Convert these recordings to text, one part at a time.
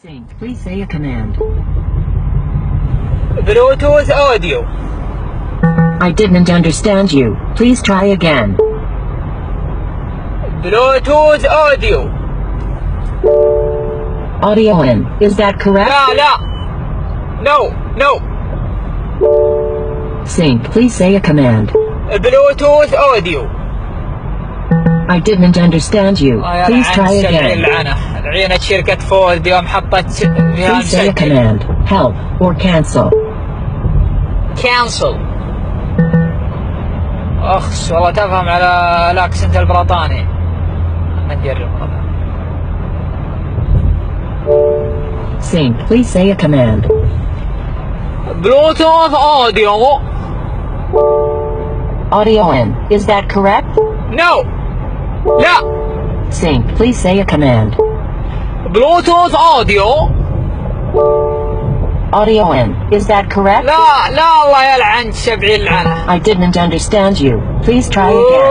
Sync. Please say a command. Bluetooth audio. I didn't understand you. Please try again. Bluetooth audio. Audio in. Is that correct? لا. No. Sync. Please say a command. Bluetooth audio. I didn't understand you. Please try again. العينة شركة فورد يوم حطت فيها Please say a command. Help or cancel. cancel. اخس والله تفهم على الاكسنت البريطاني. ما نجرب هذا. Sync. Please say a command. Bluetooth audio. Audio in. Is that correct? No. لا. Sync. Please say a command. Bluetooth audio. Audio in. Is that correct? لا الله يلعن 70 لعنة. I didn't understand you. Please try again.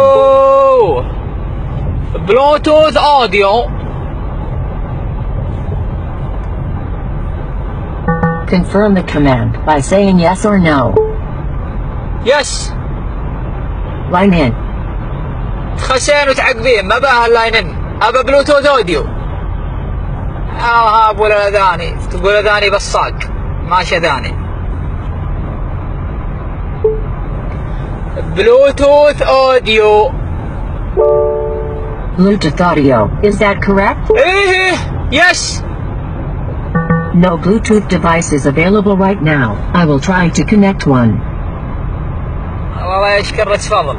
Bluetooth audio. Confirm the command by saying yes or no. Yes. Line in. تخسين وتعقبين ما بها اللاين ان. ابى بلوتوث اوديو. ابو الاذاني تقول اذاني بصاق ما شذاني. Bluetooth audio. Bluetooth audio. Is that correct? ايه yes. No Bluetooth device is available right now. I will try to connect one. والله يشكر فضل.